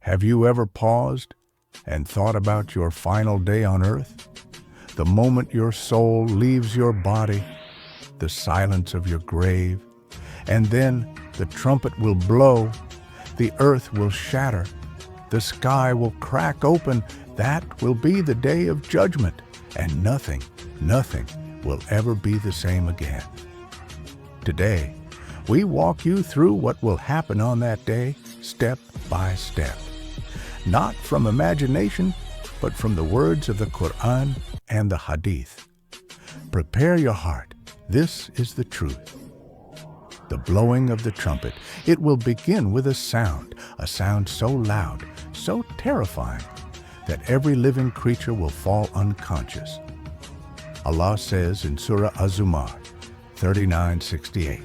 Have you ever paused and thought about your final day on earth? The moment your soul leaves your body, the silence of your grave, and then the trumpet will blow, the earth will shatter, the sky will crack open. That will be the day of judgment, and nothing will ever be the same again. Today, we walk you through what will happen on that day, step by step. Not from imagination, but from the words of the Qur'an and the Hadith. Prepare your heart. This is the truth. The blowing of the trumpet. It will begin with a sound so loud, so terrifying, that every living creature will fall unconscious. Allah says in Surah Az-Zumar 39:68,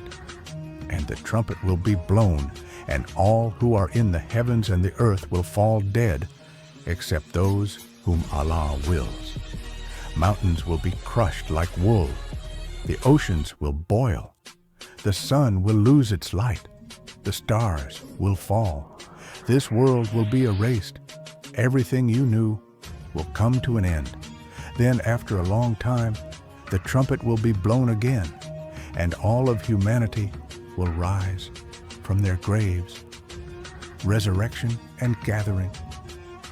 "And the trumpet will be blown, and all who are in the heavens and the earth will fall dead, except those whom Allah wills. Mountains will be crushed like wool. The oceans will boil. The sun will lose its light. The stars will fall. This world will be erased. Everything you knew will come to an end. Then, after a long time, the trumpet will be blown again, and all of humanity will rise from their graves." Resurrection and gathering.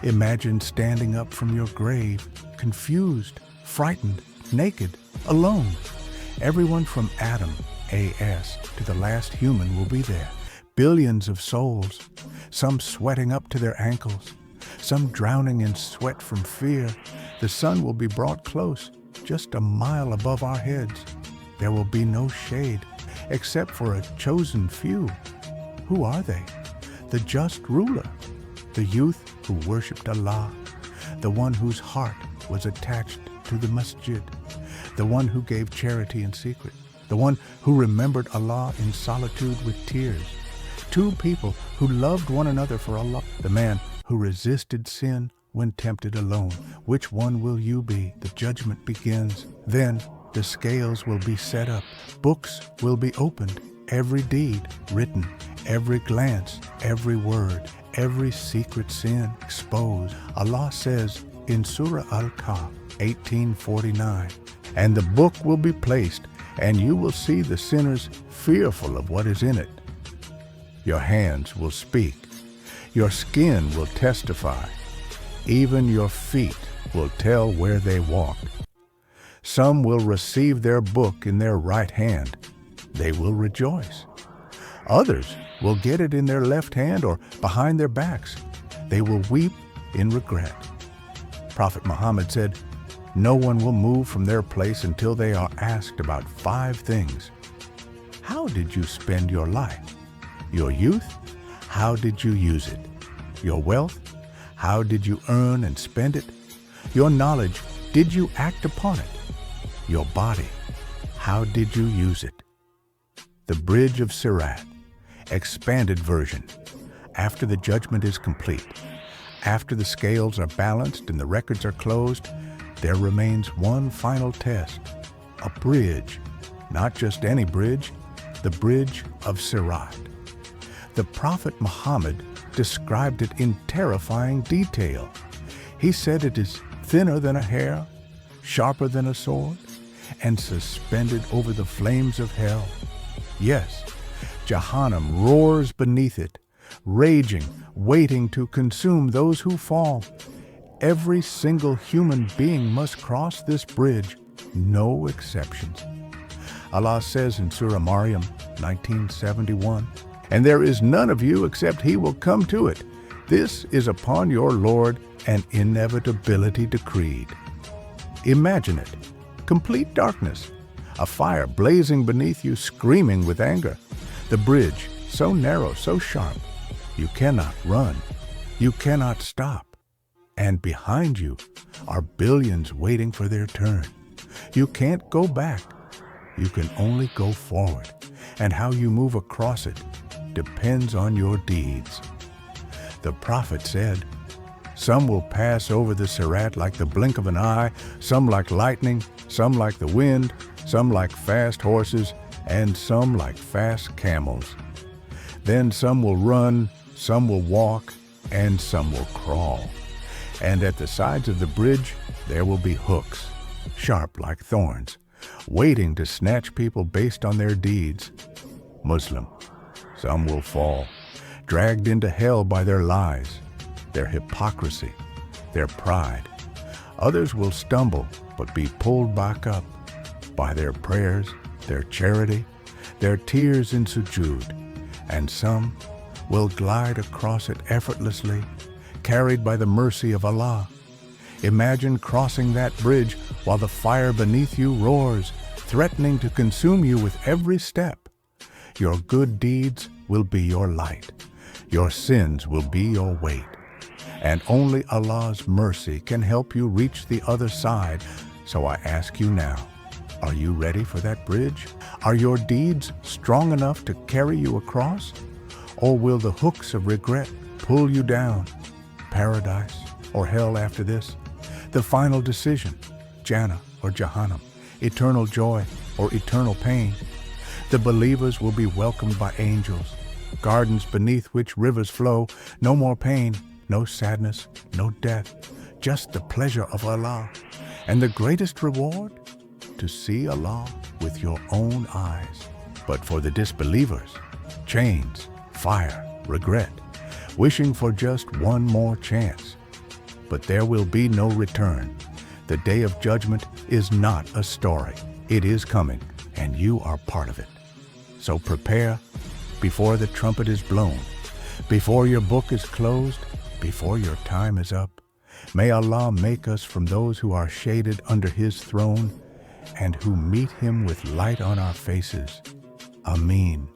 Imagine standing up from your grave, confused, frightened, naked, alone. Everyone from Adam, A.S., to the last human will be there. Billions of souls, some sweating up to their ankles, some drowning in sweat from fear. The sun will be brought close, just a mile above our heads. There will be no shade, except for a chosen few. Who are they? The just ruler, the youth who worshipped Allah, the one whose heart was attached to the masjid, the one who gave charity in secret, the one who remembered Allah in solitude with tears. Two people who loved one another for Allah, the man who resisted sin when tempted alone. Which one will you be? The judgment begins. Then the scales will be set up. Books will be opened. Every deed written, every glance, every word, every secret sin exposed. Allah says in Surah Al-Kahf 18:49, "And the book will be placed, and you will see the sinners fearful of what is in it. Your hands will speak. Your skin will testify. Even your feet will tell where they walked. Some will receive their book in their right hand. They will rejoice. Others will get it in their left hand or behind their backs. They will weep in regret." Prophet Muhammad said, "No one will move from their place until they are asked about 5 things. How did you spend your life? Your youth? How did you use it? Your wealth? How did you earn and spend it? Your knowledge? Did you act upon it? Your body? How did you use it?" The Bridge of Sirat, expanded version. After the judgment is complete, after the scales are balanced and the records are closed, there remains one final test. A bridge, not just any bridge, the Bridge of Sirat. The Prophet Muhammad described it in terrifying detail. He said it is thinner than a hair, sharper than a sword, and suspended over the flames of hell. Yes, Jahannam roars beneath it, raging, waiting to consume those who fall. Every single human being must cross this bridge, no exceptions. Allah says in Surah Maryam 19:71, "And there is none of you except he will come to it. This is upon your Lord an inevitability decreed." Imagine it. Complete darkness. A fire blazing beneath you, screaming with anger. The bridge, so narrow, so sharp, you cannot run. You cannot stop. And behind you are billions waiting for their turn. You can't go back. You can only go forward. And how you move across it depends on your deeds. The Prophet said, "Some will pass over the Sirat like the blink of an eye, some like lightning, some like the wind, some like fast horses, and some like fast camels. Then some will run, some will walk, and some will crawl. And at the sides of the bridge, there will be hooks, sharp like thorns, waiting to snatch people based on their deeds. Muslim, some will fall, dragged into hell by their lies, their hypocrisy, their pride. Others will stumble, but be pulled back up by their prayers, their charity, their tears in sujood. And some will glide across it effortlessly, carried by the mercy of Allah. Imagine crossing that bridge while the fire beneath you roars, threatening to consume you with every step. Your good deeds will be your light. Your sins will be your weight. And only Allah's mercy can help you reach the other side. So I ask you now, are you ready for that bridge? Are your deeds strong enough to carry you across? Or will the hooks of regret pull you down? Paradise or hell after this? The final decision, Jannah or Jahannam, eternal joy or eternal pain. The believers will be welcomed by angels, gardens beneath which rivers flow, no more pain, no sadness, no death, just the pleasure of Allah. And the greatest reward? To see Allah with your own eyes. But for the disbelievers, chains, fire, regret, wishing for just one more chance. But there will be no return. The day of judgment is not a story. It is coming, and you are part of it. So prepare before the trumpet is blown, before your book is closed, before your time is up. May Allah make us from those who are shaded under His throne and who meet Him with light on our faces. Ameen.